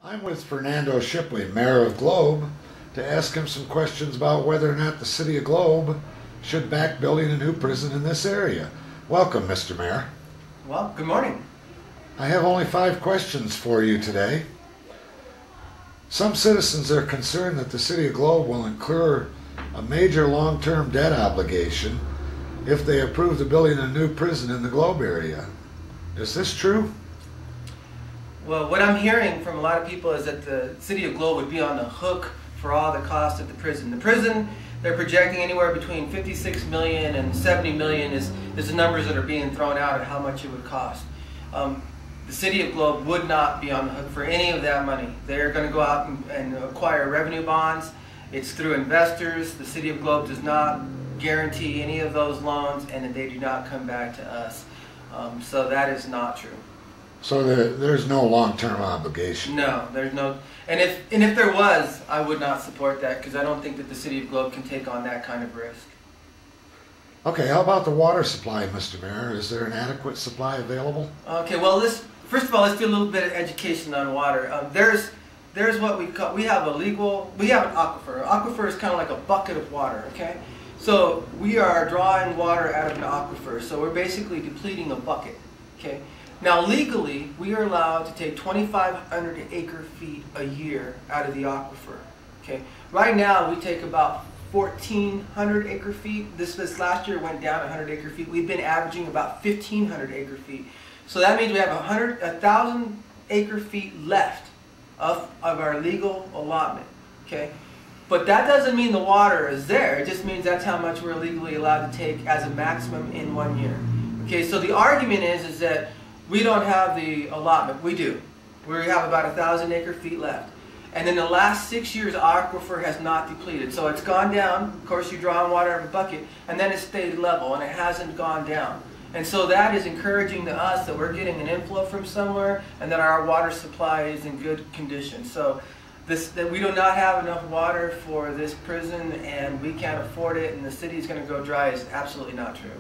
I'm with Fernando Shippley, Mayor of Globe, to ask him some questions about whether or not the City of Globe should back building a new prison in this area. Welcome, Mr. Mayor. Well, good morning. I have only 5 questions for you today. Some citizens are concerned that the City of Globe will incur a major long-term debt obligation if they approve the building of a new prison in the Globe area. Is this true? Well, what I'm hearing from a lot of people is that the City of Globe would be on the hook for all the cost of the prison. The prison, they're projecting anywhere between $56 million and $70 million is the numbers that are being thrown out at how much it would cost. The City of Globe would not be on the hook for any of that money. They're going to go out and acquire revenue bonds. It's through investors. The City of Globe does not guarantee any of those loans, and they do not come back to us. So that is not true. So there's no long-term obligation? No, there's no. And if there was, I would not support that, because I don't think that the City of Globe can take on that kind of risk. Okay, how about the water supply, Mr. Mayor? Is there an adequate supply available? Okay, well, first of all, let's do a little bit of education on water. There's what we call, we have an aquifer. An aquifer is kind of like a bucket of water, okay? So we are drawing water out of an aquifer, so we're basically depleting a bucket, okay? Now legally, we are allowed to take 2,500 acre-feet a year out of the aquifer, okay? Right now, we take about 1,400 acre-feet. This last year went down 100 acre-feet. We've been averaging about 1,500 acre-feet. So that means we have 1,000 acre-feet left of our legal allotment, okay? But that doesn't mean the water is there. It just means that's how much we're legally allowed to take as a maximum in 1 year. Okay, so the argument is that we don't have the allotment. We do. We have about 1,000 acre-feet left. And in the last 6 years, our aquifer has not depleted. So it's gone down. Of course, you draw water out of a bucket, and then it stayed level, and it hasn't gone down. And so that is encouraging to us that we're getting an inflow from somewhere, and that our water supply is in good condition. So that we do not have enough water for this prison, and we can't afford it, and the city is going to go dry is absolutely not true.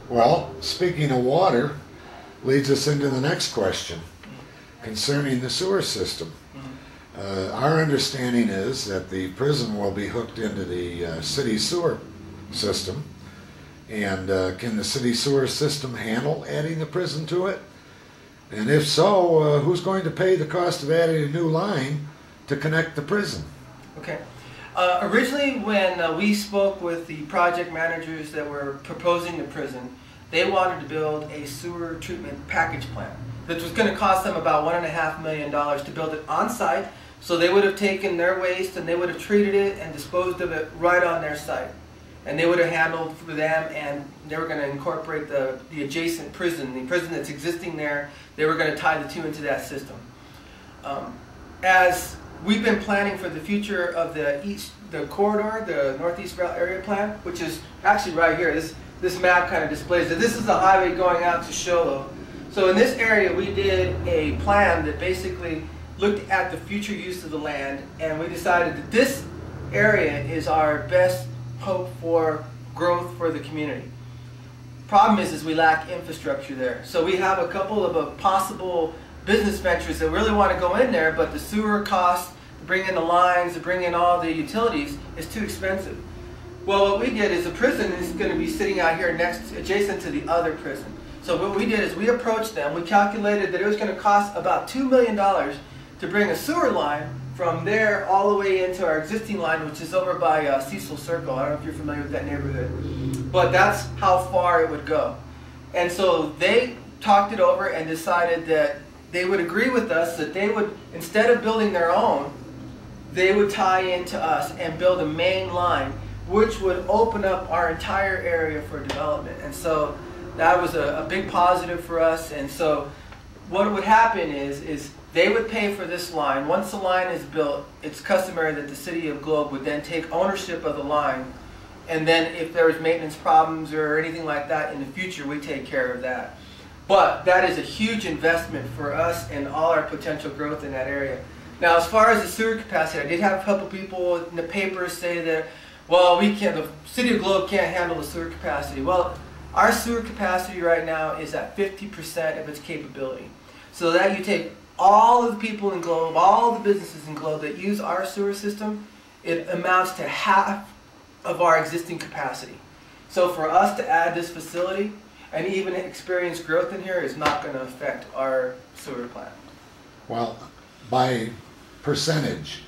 Well, speaking of water, leads us into the next question concerning the sewer system. Our understanding is that the prison will be hooked into the city sewer system. And can the city sewer system handle adding the prison to it? And if so, who's going to pay the cost of adding a new line to connect the prison? Okay. Originally, when we spoke with the project managers that were proposing the prison, they wanted to build a sewer treatment package plant that was going to cost them about $1.5 million to build it on site. So they would have taken their waste and they would have treated it and disposed of it right on their site. And they would have handled for them, and they were going to incorporate the adjacent prison, the prison that's existing there. They were going to tie the two into that system. As we've been planning for the future of the corridor, the Northeast Route Area Plan, which is actually right here. This map kind of displays it. This is the highway going out to Shippley. So in this area, we did a plan that basically looked at the future use of the land, and we decided that this area is our best hope for growth for the community. Problem is we lack infrastructure there. So we have a couple of possible business ventures that really want to go in there, but the sewer costs, to bring in the lines, to bring in all the utilities, is too expensive. Well, what we did is the prison is going to be sitting out here adjacent to the other prison. So what we did is we approached them. We calculated that it was going to cost about $2 million to bring a sewer line from there all the way into our existing line, which is over by Cecil Circle. I don't know if you're familiar with that neighborhood. But that's how far it would go. And so they talked it over and decided that they would agree with us that they would, instead of building their own, they would tie into us and build a main line, which would open up our entire area for development. And so that was a big positive for us. And so what would happen is they would pay for this line. Once the line is built, it's customary that the City of Globe would then take ownership of the line. And then if there was maintenance problems or anything like that in the future, we take care of that. But that is a huge investment for us and all our potential growth in that area. Now, as far as the sewer capacity, I did have a couple people in the papers say that, well, the City of Globe can't handle the sewer capacity. Well, our sewer capacity right now is at 50% of its capability. So that you take all of the people in Globe, all the businesses in Globe that use our sewer system, it amounts to half of our existing capacity. So for us to add this facility and even experience growth in here is not going to affect our sewer plant. Well, by percentage,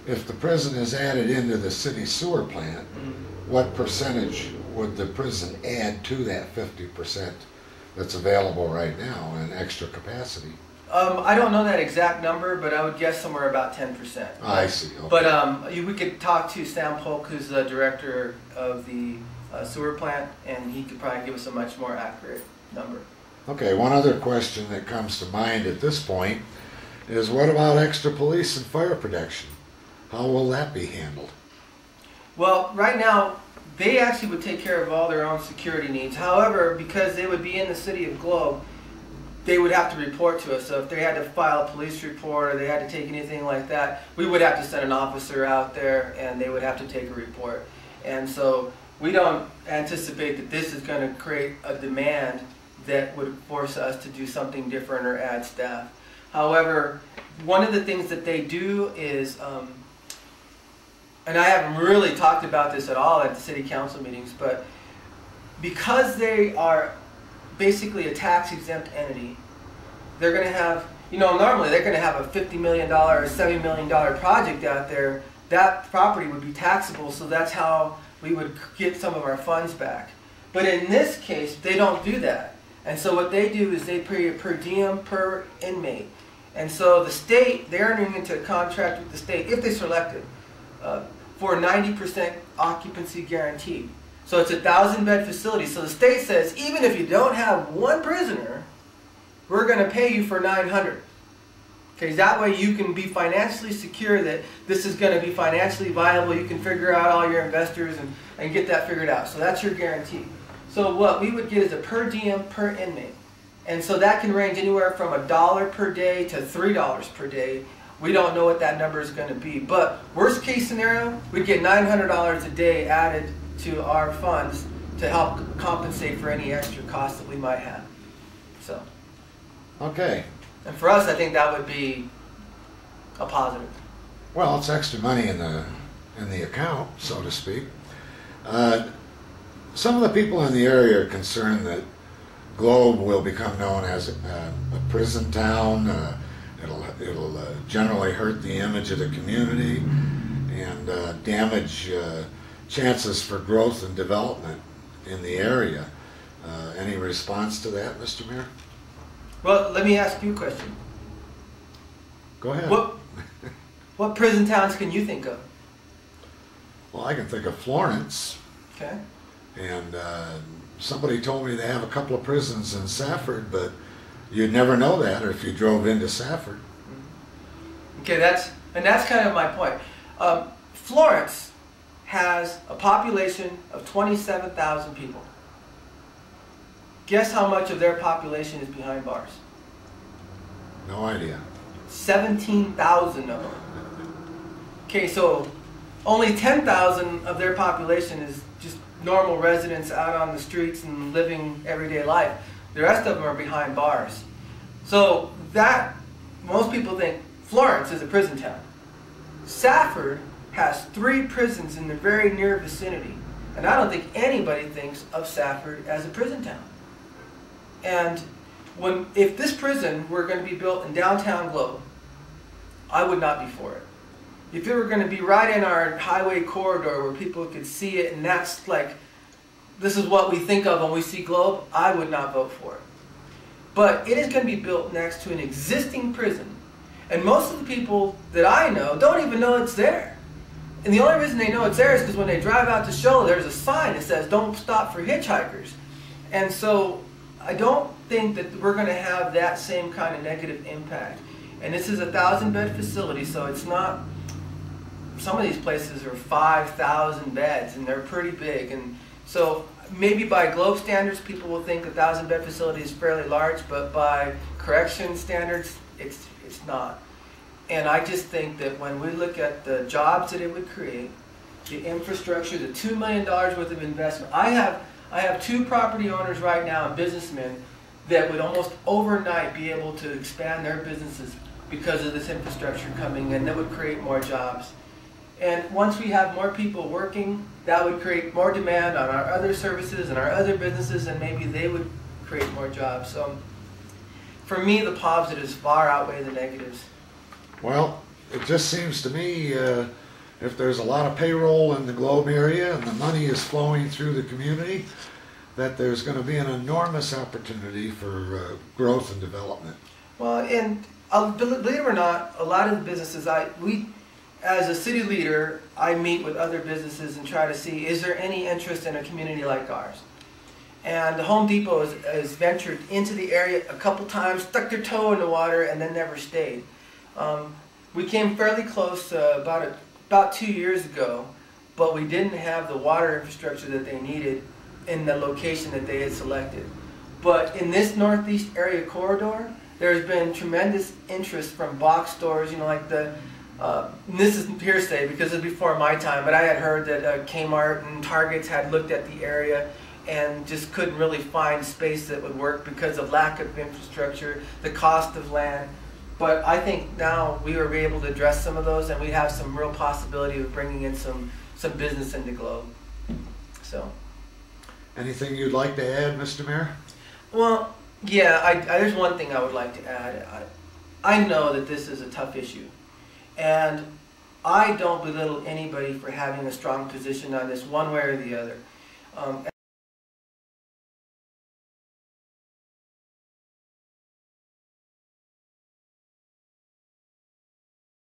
if the prison is added into the city sewer plant, what percentage would the prison add to that 50% that's available right now in extra capacity? I don't know that exact number, but I would guess somewhere about 10%. I see. Okay. But we could talk to Sam Polk, who's the director of the sewer plant, and he could probably give us a much more accurate number. Okay, one other question that comes to mind at this point is, what about extra police and fire protection? How will that be handled? Well, right now, they actually would take care of all their own security needs. However, because they would be in the city of Globe, they would have to report to us. So if they had to file a police report or they had to take anything like that, we would have to send an officer out there and they would have to take a report. And so we don't anticipate that this is going to create a demand that would force us to do something different or add staff. However, one of the things that they do is, and I haven't really talked about this at all at the city council meetings, but because they are basically a tax-exempt entity, they're going to have, you know, normally they're going to have a $50 million or $70 million project out there. That property would be taxable, so that's how we would get some of our funds back. But in this case, they don't do that. And so what they do is they pay per diem per inmate. And so the state, they're entering into a contract with the state, if they select it, for 90% occupancy guarantee. So it's a 1,000-bed facility. So the state says, even if you don't have one prisoner, we're going to pay you for 900. Okay, that way you can be financially secure that this is going to be financially viable. You can figure out all your investors and get that figured out. So that's your guarantee. So what we would get is a per diem per inmate. And so that can range anywhere from $1 per day to $3 per day. We don't know what that number is going to be. But worst case scenario, we'd get $900 a day added to our funds to help compensate for any extra costs that we might have. So. Okay. And for us, I think that would be a positive. Well, it's extra money in the account, so to speak. Some of the people in the area are concerned that Globe will become known as a prison town. It'll generally hurt the image of the community and damage chances for growth and development in the area. Any response to that, Mr. Mayor? Well, let me ask you a question. Go ahead. What prison towns can you think of? Well, I can think of Florence. Okay. And somebody told me they have a couple of prisons in Safford, but you'd never know that if you drove into Safford. Okay, that's kind of my point. Florence has a population of 27,000 people. Guess how much of their population is behind bars? No idea. 17,000 of them. Okay, so only 10,000 of their population is just normal residents out on the streets and living everyday life. The rest of them are behind bars. So that, most people think Florence is a prison town. Safford has 3 prisons in the very near vicinity. And I don't think anybody thinks of Safford as a prison town. And if this prison were going to be built in downtown Globe, I would not be for it. If it were going to be right in our highway corridor where people could see it and that's like, this is what we think of when we see Globe, I would not vote for it. But it is going to be built next to an existing prison. And most of the people that I know don't even know it's there. And the only reason they know it's there is because when they drive out to Show, there's a sign that says, "Don't stop for hitchhikers." And so I don't think that we're going to have that same kind of negative impact. And this is a 1,000-bed facility, so it's not, some of these places are 5,000 beds, and they're pretty big. And so maybe by Globe standards, people will think a 1,000-bed facility is fairly large, but by correction standards, it's not. And I just think that when we look at the jobs that it would create, the infrastructure, the $2 million worth of investment, I have 2 property owners right now and businessmen that would almost overnight be able to expand their businesses because of this infrastructure coming in, that would create more jobs. And once we have more people working, that would create more demand on our other services and our other businesses, and maybe they would create more jobs. So for me, the positives far outweigh the negatives. Well, it just seems to me if there's a lot of payroll in the Globe area and the money is flowing through the community, that there's going to be an enormous opportunity for growth and development. Well, and believe it or not, a lot of the businesses, as a city leader, I meet with other businesses and try to see, is there any interest in a community like ours? And the Home Depot has ventured into the area a couple times, stuck their toe in the water, and then never stayed. We came fairly close about 2 years ago, but we didn't have the water infrastructure that they needed in the location that they had selected. But in this northeast area corridor, there's been tremendous interest from box stores, you know, like this is hearsay because it's before my time, but I had heard that Kmart and Targets had looked at the area and just couldn't really find space that would work because of lack of infrastructure, the cost of land. But I think now we were able to address some of those, and we have some real possibility of bringing in some business into Globe. So. Anything you'd like to add, Mr. Mayor? Well, yeah, there's one thing I would like to add. I know that this is a tough issue, and I don't belittle anybody for having a strong position on this one way or the other.